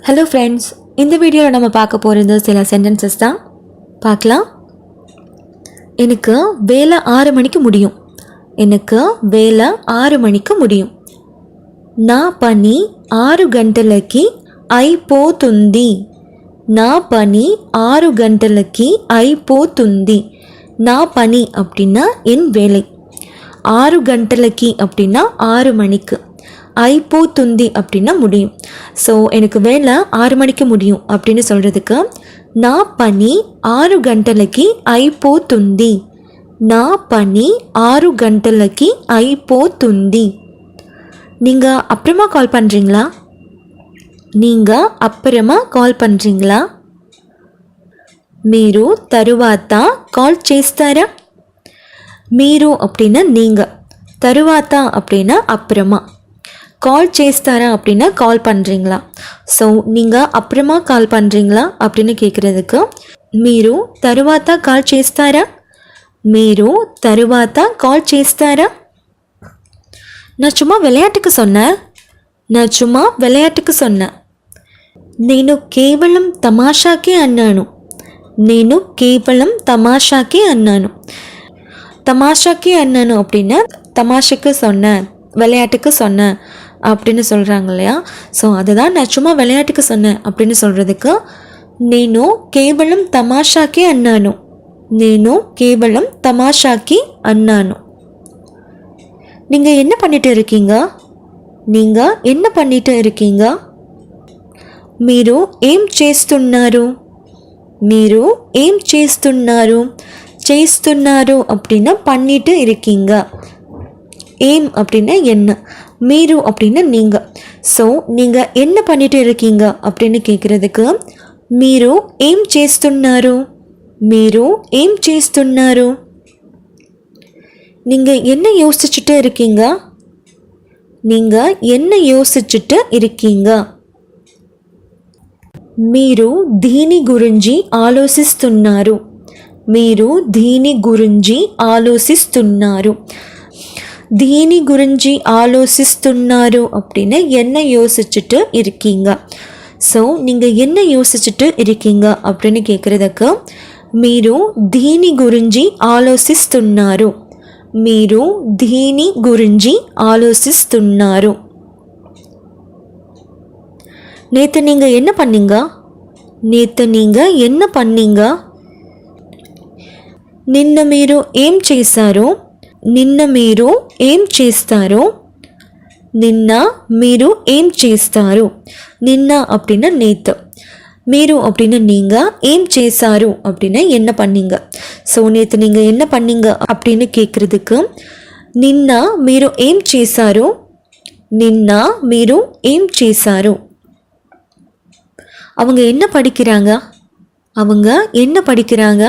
Hello friends, இந்த வீடியோவில் நம்ம பார்க்க போகிறது சில சென்டென்சஸ் தான். பார்க்கலாம். எனக்கு வேலை 6 மணிக்கு முடியும். எனக்கு வேலை 6 మణికి முடியும். నా పని 6 గంటలకి అయిపోతుంది. నా పని 6 గంటలకి అయిపోతుంది. నా పని அப்படின்னா என் வேலை. 6 గంటలకి அப்படின்னா 6 மணிக்கு. అయిపోతుంది அப்படின்னா முடியும். ஸோ எனக்கு வேலை 6 மணிக்கு முடியும் அப்படின்னு சொல்கிறதுக்கு నా పని 6 గంటలకి అయిపోతుంది. నా పని 6 గంటలకి అయిపోతుంది. நீங்கள் அப்புறமா கால் பண்ணுறீங்களா? நீங்கள் అప్పురమా కాల్ பண்ணுறீங்களா? మీరు తరువాత కాల్ చేస్తారా? మీరు அப்படின்னா நீங்கள், తరువాత அப்படின்னா అప్పురమా, கால் చేస్తారా அப்படின்னா கால் பண்ணுறீங்களா. ஸோ நீங்கள் அப்புறமா கால் பண்ணுறீங்களா அப்படின்னு கேட்குறதுக்கு మీరు తరువాత కాల్ చేస్తారా? మీరు తరువాత కాల్ చేస్తారా? நான் சும்மா விளையாட்டுக்கு சொன்னேன். நான் சும்மா விளையாட்டுக்கு சொன்னேன். నేను కేవలం తమాషాకే అన్నాను. నేను కేవలం తమాషాకే అన్నాను. తమాషాకే అన్నాను அப்படின்னா தமாஷுக்கு சொன்னேன், விளையாட்டுக்கு சொன்னேன் அப்படின்னு சொல்கிறாங்க இல்லையா. ஸோ அதுதான் நான் சும்மா விளையாட்டுக்கு சொன்னேன் அப்படின்னு சொல்கிறதுக்கு నేను కేవలం తమాషాకే అన్నాను. నేను కేవలం తమాషాకి అన్నాను. நீங்கள் என்ன பண்ணிட்டு இருக்கீங்க? நீங்கள் என்ன பண்ணிட்டு இருக்கீங்க? మీరు ఏం చేస్తున్నారు? మీరు ఏం చేస్తున్నారు? చేస్తున్నారు அப்படின்னா பண்ணிட்டு இருக்கீங்க. ஏம் அப்படின்னா என்ன, మీరు அப்படின்னா நீங்கள். ஸோ நீங்கள் என்ன பண்ணிட்டு இருக்கீங்க அப்படின்னு கேட்குறதுக்கு మీరు ఏం చేస్తున్నారు? మీరు ఏం చేస్తున్నారు? நீங்கள் என்ன யோசிச்சுட்டு இருக்கீங்க? நீங்கள் என்ன யோசிச்சுட்டு இருக்கீங்க? మీరు దీని గురించి ఆలోచిస్తున్నారు. మీరు దీని గురించి ఆలోచిస్తున్నారు. దీని గురించి ఆలోచిస్తున్నారు அப்படின்னு என்ன யோசிச்சுட்டு இருக்கீங்க. ஸோ நீங்கள் என்ன யோசிச்சுட்டு இருக்கீங்க அப்படின்னு கேட்குறதுக்கு మీరు దీని గురించి ఆలోచిస్తున్నారు. మీరు దీని గురించి ఆలోచిస్తున్నారు. நேற்று நீங்கள் என்ன பண்ணீங்க? நேற்று நீங்கள் என்ன பண்ணீங்க? నిన్న మీరు ఏం చేశారు? నిన్న మీరు ఏం చేస్తారు? నిన్న మీరు ఏం చేస్తారు? నిన్న அப்படின்னா நேற்று, మీరు அப்படின்னா நீங்கள், ஏம் చేశారు அப்படின்னா என்ன பண்ணீங்க. ஸோ நேற்று நீங்கள் என்ன பண்ணீங்க அப்படின்னு கேட்குறதுக்கு నిన్న మీరు ఏం చేశారు? నిన్న మీరు ఏం చేశారు? அவங்க என்ன படிக்கிறாங்க? அவங்க என்ன படிக்கிறாங்க?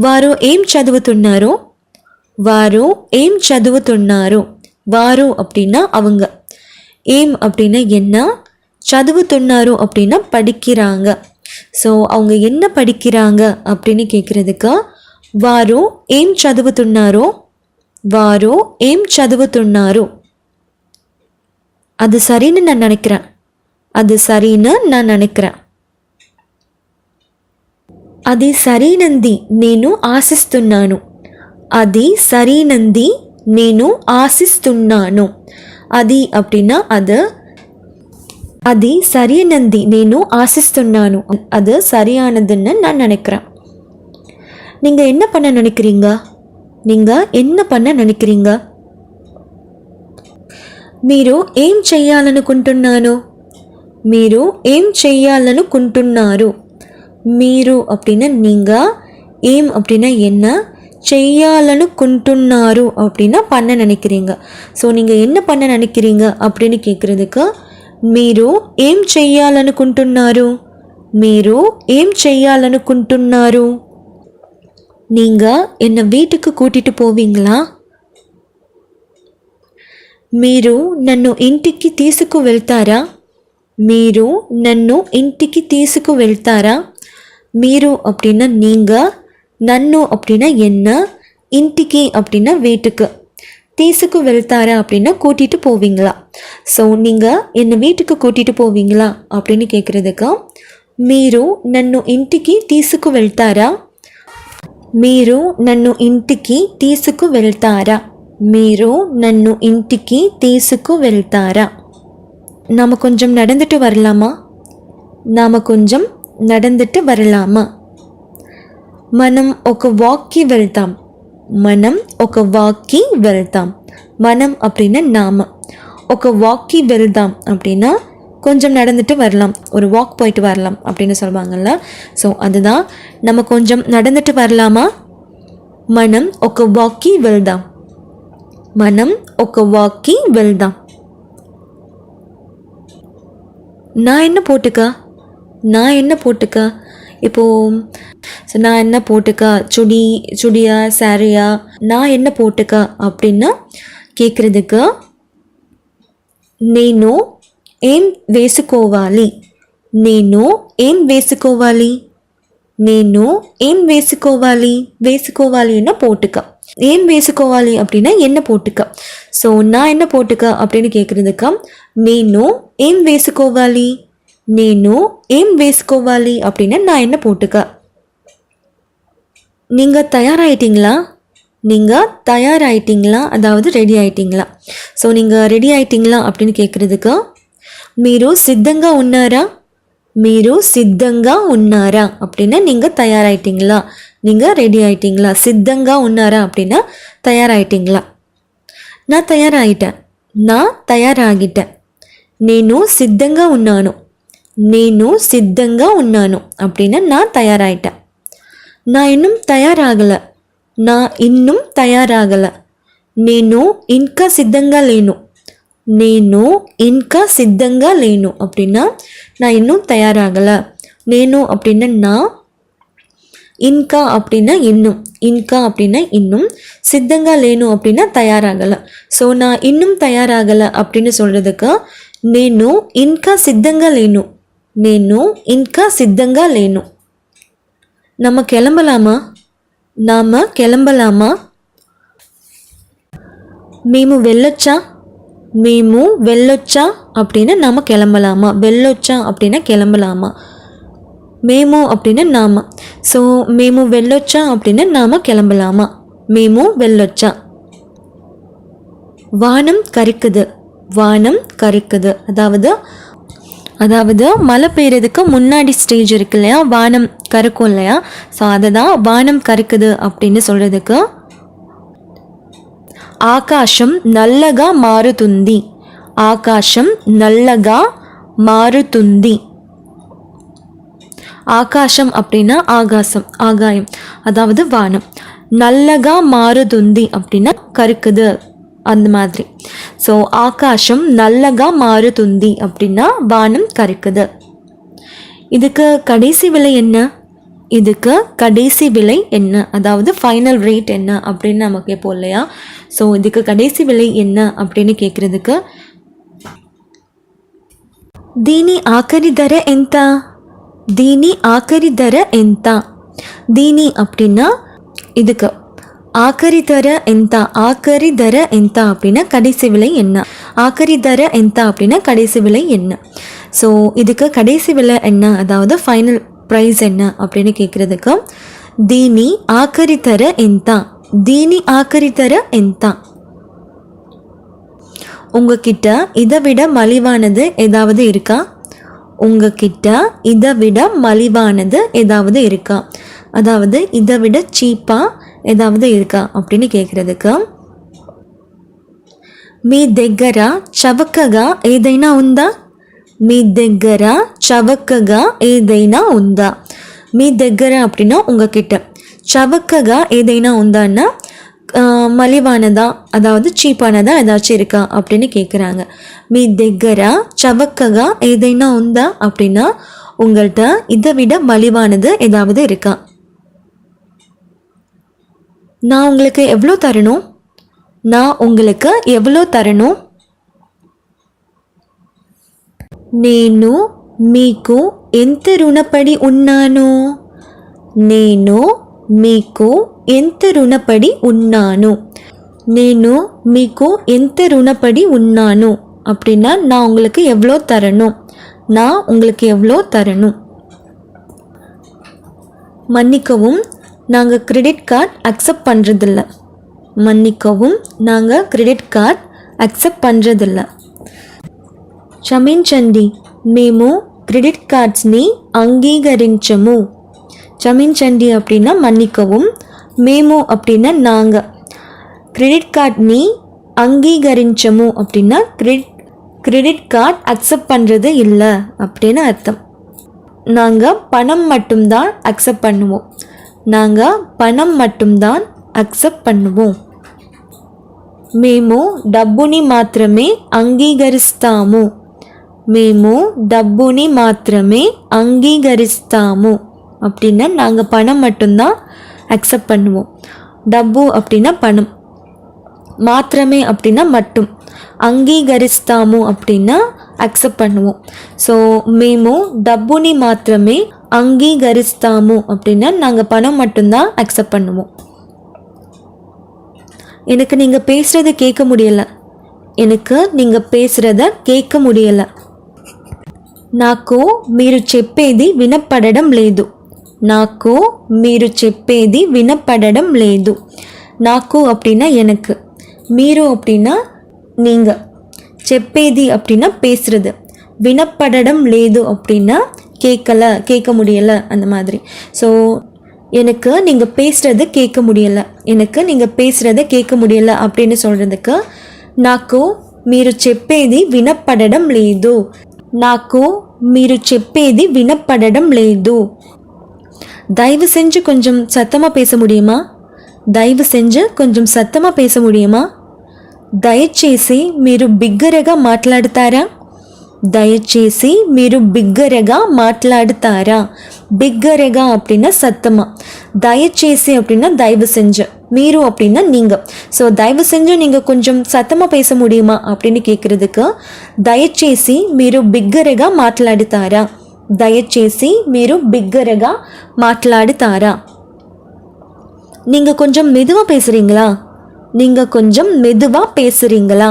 వారు ఏం చదువుతున్నారు? వారు ఏం చదువుతున్నారు? వారు அப்படின்னா அவங்க, ஏம் அப்படின்னா என்ன, చదువుతున్నారు அப்படின்னா படிக்கிறாங்க. ஸோ அவங்க என்ன படிக்கிறாங்க அப்படின்னு கேட்குறதுக்கு వారు ఏం చదువుతున్నారు? వారు ఏం చదువుతున్నారు? அது சரின்னு நான் நினைக்கிறேன். அது சரின்னு நான் நினைக்கிறேன். అది సరైనది నేను ఆశిస్తున్నాను. అది సరైనది నేను ఆశిస్తున్నాను. అది அப்படின்னா அது, అది సరైనది నేను ఆశిస్తున్నాను, அது சரியானதுன்னு நான் நினைக்கிறேன். நீங்கள் என்ன பண்ண நினைக்கிறீங்க? நீங்கள் என்ன பண்ண நினைக்கிறீங்க? మీరు ఏం చేయాలనుకుంటున్నాను? మీరు ఏం చేయాలనుకుంటున్నారు? మీరు அப்படின்னா நீங்கள், ஏம் அப்படின்னா என்ன, செய்யாலனுకుంటున్నారు அப்படின்னா பண்ண நினைக்கிறீங்க. ஸோ நீங்கள் என்ன பண்ண நினைக்கிறீங்க அப்படின்னு கேட்குறதுக்கு మీరు ఏం చెయ్యాలనుకుంటున్నారు? మీరు ఏం చెయ్యాలనుకుంటున్నారు? நீங்கள் என்னை வீட்டுக்கு கூட்டிகிட்டு போவீங்களா? మీరు నన్ను ఇంటికి తీసుకువెళ్తారా? మీరు నన్ను ఇంటికి తీసుకువెళ్తారా? మీరు அப்படின்னா நீங்கள், நன்னு அப்படின்னா என்ன, ఇంటికి அப்படின்னா வீட்டுக்கு. తీసుకు వెళ్తారా அப்படின்னா கூட்டிகிட்டு போவீங்களா. ஸோ நீங்கள் என்னை வீட்டுக்கு கூட்டிகிட்டு போவீங்களா அப்படின்னு கேட்குறதுக்கு మీరు నన్ను ఇంటికి తీసుకు వెళ్తారా, మీరు నన్ను ఇంటికి తీసుకు వెళ్తారా, మీరు నన్ను ఇంటికి తీసుకు వెళ్తారా. நாம் கொஞ்சம் நடந்துட்டு வரலாமா, நாம் కొంచెం நடந்துட்டு வரலாமா. మనం ఒక వాక్కి వెళ్తాం, మనం ఒక వాక్కి వెళ్తాం. మనం அப்படின்னா நாம், ఒక వాక్కి వెళ్దాం அப்படின்னா கொஞ்சம் நடந்துட்டு வரலாம், ஒரு வாக் போயிட்டு வரலாம் அப்படின்னு சொல்லுவாங்கள்ல. ஸோ அதுதான், நம்ம கொஞ்சம் நடந்துட்டு வரலாமா, మనం ఒక వాక్కి వెళ్దాం, మనం ఒక వాక్కి వెళ్దాం. நான் என்ன போட்டுக்க, நான் என்ன போட்டுக்க. இப்போது ஸோ நான் என்ன போட்டுக்க, சுடியா சாரியா, நான் என்ன போட்டுக்க அப்படின்னு கேட்குறதுக்கு నేను ఏం వేసుకోవాలి, నేను ఏం వేసుకోవాలి, నేను ఏం వేసుకోవాలి. వేసుకోవాలిன்னா போட்டுக்க, ஏன் వేసుకోవాలి அப்படின்னா என்ன போட்டுக்க. ஸோ நான் என்ன போட்டுக்க அப்படின்னு கேட்குறதுக்கு నేను ఏం వేసుకోవాలి, నేను ఏం వేసుకోవాలి அப்படின்னா நான் என்ன போட்டுக்க. நீங்கள் தயாராகிட்டீங்களா, நீங்கள் தயாராகிட்டீங்களா அதாவது ரெடி ஆகிட்டிங்களா. ஸோ நீங்கள் ரெடி ஆகிட்டிங்களா அப்படின்னு கேட்குறதுக்கு మీరు సిద్ధంగా ఉన్నారా, మీరు సిద్ధంగా ఉన్నారా அப்படின்னா நீங்கள் தயாராகிட்டீங்களா, நீங்கள் ரெடி ஆகிட்டிங்களா. சித்தங்கா ఉన్నారా அப்படின்னா தயாராகிட்டீங்களா. நான் தயாராகிட்டேன், நான் தயாராகிட்டேன். నేను సిద్ధంగా ఉన్నాను, నేను సిద్ధంగా ఉన్నాను அப்படின்னா நான் தயாராகிட்டேன். நான் இன்னும் தயாராகலை, நான் இன்னும் தயாராகலை. నేను ఇంకా సిద్ధంగా లేను, నేను ఇంకా సిద్ధంగా లేను அப்படின்னா நான் இன்னும் தயாராகலை. నేను அப்படின்னா நான், இன்கா அப்படின்னா இன்னும், இன்கா அப்படின்னா இன்னும், சித்தங்கா లేను அப்படின்னா தயாராகலை. ஸோ நான் இன்னும் தயாராகலை அப்படின்னு சொல்கிறதுக்கு నేను ఇంకా సిద్ధంగా లేను, నేను ఇంకా సిద్ధంగా లేను. நம்ம கிளம்பலாமா, நாம் கிளம்பலாமா. మేము వెళ్ళొచ్చా, మేము వెళ్ళొచ్చా அப்படின்னா நாம் கிளம்பலாமா. వెళ్ళొచ్చా அப்படின்னா கிளம்பலாமா. మేము அப்படின்னா நாம். ஸோ మేము వెళ్ళొచ్చా அப்படின்னா நாம் கிளம்பலாமா, మేము వెళ్ళొచ్చా. வானம் கருக்குது, வானம் கருக்குது அதாவது மழை பெய்யறதுக்கு முன்னாடி ஸ்டேஜ் இருக்கு இல்லையா, வானம் கருக்கும் இல்லையா. ஸோ அதை தான் வானம் கருக்குது அப்படின்னு சொல்கிறதுக்கு ఆకాశం నల్లగా మారుతుంది, ఆకాశం నల్లగా మారుతుంది. ஆகாசம் அப்படின்னா ஆகாசம், ஆகாயம் அதாவது வானம். நல்லகா மாறுதுந்தி அப்படின்னா கருக்குது அந்த மாதிரி. ஸோ ஆகாசம் நல்லகா மாறுதுந்தி அப்படின்னா வானம் கருக்குது. இதுக்கு கடைசி விலை என்ன, இதுக்கு கடைசி விலை என்ன அதாவது ஃபைனல் ரேட் என்ன அப்படின்னு நம்ம கேட்போம் இல்லையா. ஸோ இதுக்கு கடைசி விலை என்ன அப்படின்னு கேட்குறதுக்கு దీని ఆఖరి ధర ఎంత, దీని ఆఖరి ధర ఎంత. దీని அப்படின்னா இதுக்கு, ஆக்கரி தர எந்த, ஆக்கரி தர எந்த அப்படின்னா கடைசி விலை என்ன, ஆக்கரி தர எந்த அப்படின்னா கடைசி விலை என்ன. ஸோ இதுக்கு கடைசி விலை என்ன அதாவது ஃபைனல் ப்ரைஸ் என்ன அப்படின்னு கேட்குறதுக்கு దీని ఆఖరి ధర ఎంత, దీని ఆఖరి ధర ఎంత. உங்ககிட்ட இதை விட மலிவானது ஏதாவது இருக்கா, உங்ககிட்ட இதை விட மலிவானது ஏதாவது இருக்கா அதாவது இதை விட சீப்பாக ஏதாவது இருக்கா அப்படின்னு கேட்குறதுக்கு మీ దగ్గర చవకగా ఏదైనా ఉందా, మీ దగ్గర చవకగా ఏదైనా ఉందా. మీ దగ్గర அப்படின்னா உங்ககிட்ட, చవకగా ఏదైనా ఉందాன்னா மலிவானதா அதாவது சீப்பானதா ஏதாச்சும் இருக்கா அப்படின்னு கேட்குறாங்க. మీ దగ్గర చవకగా ఏదైనా ఉందా அப்படின்னா உங்கள்கிட்ட இதை விட மலிவானது ஏதாவது இருக்கா. நான் உங்களுக்கு எவ்வளோ தரணும், நான் உங்களுக்கு எவ்வளோ தரணும். నేను మీకు ఎంత రుణపడి ఉన్నాను, నేను మీకు ఎంత రుణపడి ఉన్నాను. నేను మీకు ఎంత రుణపడి ఉన్నాను அப்படின்னா நான் உங்களுக்கு எவ்வளோ தரணும், நான் உங்களுக்கு எவ்வளோ தரணும். மன்னிக்கவும், நாங்கள் கிரெடிட் கார்டு அக்செப்ட் பண்ணுறதில்ல. மன்னிக்கவும், நாங்கள் கிரெடிட் கார்டு అక్సెప్ట్ பண்ணுறதில்ல. క్షమించండి, మేము క్రెడిట్ కార్డ్స్ని అంగీకరించము. క్షమించండి அப்படின்னா மன்னிக்கவும், మేము அப்படின்னா நாங்கள், క్రెడిట్ కార్డ్ని అంగీకరించము அப்படின்னா கிரெடிட் கார்டு அக்செப்ட் பண்ணுறது இல்லை அப்படின்னு அர்த்தம். நாங்கள் பணம் மட்டும்தான் அக்செப்ட் பண்ணுவோம். நாங்கள் பணம் மட்டும்தான் அக்செப்ட் பண்ணுவோம். మేము డబ్బుని మాత్రమే అంగీకరిస్తాము. మేము డబ్బుని మాత్రమే అంగీకరిస్తాము அப்படின்னா நாங்கள் பணம் மட்டும்தான் அக்செப்ட் பண்ணுவோம். டப்பு அப்படின்னா பணம், மாத்திரமே அப்படின்னா மட்டும், అంగీకరిస్తాము அப்படின்னா అక్సెప్ట్ பண்ணுவோம். ஸோ మేము డబ్బుని మాత్రమే అంగీకరిస్తాము அப்படின்னா நாங்கள் பணம் மட்டும்தான் அக்செப்ட் பண்ணுவோம். எனக்கு நீங்கள் பேசுகிறத கேட்க முடியலை. எனக்கு நீங்கள் பேசுகிறத கேட்க முடியலை. నాకు మీరు చెప్పేది వినపడడం లేదు. నాకు మీరు చెప్పేది వినపడడం లేదు. నాకు அப்படின்னா எனக்கு, మీరు அப்படின்னா நீங்கள், చెప్పేది அப்படின்னா பேசுகிறது, வினப்படடம் లేదు அப்படின்னா கேட்கலை, கேட்க முடியலை அந்த மாதிரி. ஸோ எனக்கு நீங்கள் பேசுகிறது கேட்க முடியலை, எனக்கு நீங்கள் பேசுகிறத கேட்க முடியலை அப்படின்னு சொல்கிறதுக்கு నాకు మీరు చెప్పేది వినపడడం లేదు. నాకు మీరు చెప్పేది వినపడడం లేదు. தயவு செஞ்சு கொஞ்சம் சத்தமாக பேச முடியுமா? தயவு செஞ்சு கொஞ்சம் சத்தமாக பேச முடியுமா? దయచేసి మీరు బిగ్గరగా మాట్లాడతారా? దయచేసి మీరు బిగ్గరగా మాట్లాడతారా? బిగ్గరగా அப்படின்னா சத்தமா, దయచేసి அப்படின்னா தயவு செஞ்சு, మీరు அப்படின்னா நீங்கள். ஸோ தயவு செஞ்சு நீங்கள் கொஞ்சம் சத்தமாக பேச முடியுமா அப்படின்னு கேட்குறதுக்கு దయచేసి మీరు బిగ్గరగా మాట్లాడతారా? దయచేసి మీరు బిగ్గరగా మాట్లాడతారా? நீங்கள் கொஞ்சம் மெதுவாக பேசுகிறீங்களா? நீங்கள் கொஞ்சம் மெதுவாக பேசுகிறீங்களா?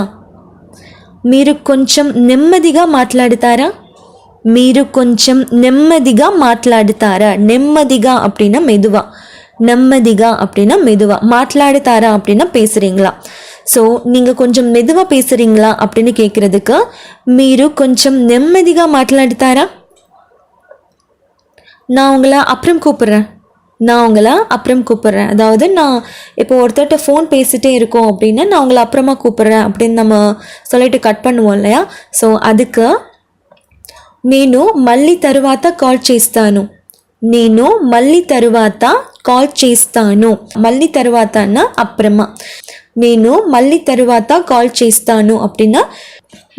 మీరు కొంచెం నెమ్మదిగా మాట్లాడతారా? మీరు కొంచెం నెమ్మదిగా మాట్లాడతారా? నెమ్మదిగా அப்படின்னா மெதுவா, నెమ్మదిగా அப்படின்னா மெதுவா, మాట్లాడతారా அப்படின்னா பேசுகிறீங்களா. ஸோ நீங்கள் கொஞ்சம் மெதுவாக பேசுகிறீங்களா அப்படின்னு கேட்குறதுக்கு మీరు కొంచెం నెమ్మదిగా మాట్లాడతారా? நான் உங்களை அப்புறம் கூப்பிட்றேன். நான் உங்களை அப்புறம் கூப்பிட்றேன். அதாவது நான் இப்போ ஒருத்தர்கிட்ட ஃபோன் பேசிகிட்டே இருக்கோம் அப்படின்னா நான் உங்களை அப்புறமா கூப்பிட்றேன் அப்படின்னு நம்ம சொல்லிட்டு கட் பண்ணுவோம் இல்லையா. ஸோ அதுக்கு నేను మళ్ళీ తరువాత కాల్ చేస్తాను. నేను మళ్ళీ తరువాత కాల్ చేస్తాను. మళ్ళీ తరువాతன்னா அப்புறமா. నేను మళ్ళీ తరువాత కాల్ చేస్తాను அப்படின்னா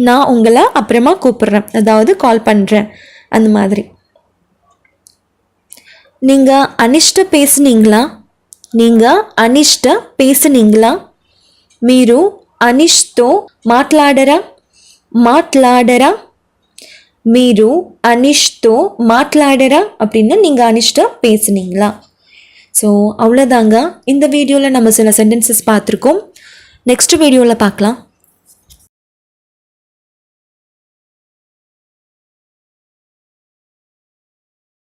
நான் உங்களை அப்புறமா கூப்பிட்றேன், அதாவது கால் பண்ணுறேன் அந்த மாதிரி. நீங்கள் అనిష్ట பேசுனீங்களா? நீங்கள் అనిష్ట பேசுனீங்களா? మీరు అనిష్తో మాట్లాడరా? మాట్లాడరా? మీరు అనిష్తో మాట్లాడరా அப்படின்னா நீங்கள் அனிஷ்ட பேசுனீங்களா. ஸோ அவ்வளோதாங்க, இந்த வீடியோவில் நம்ம சில சென்டென்சஸ் பார்த்துருக்கோம். நெக்ஸ்ட் வீடியோவில் பார்க்கலாம்.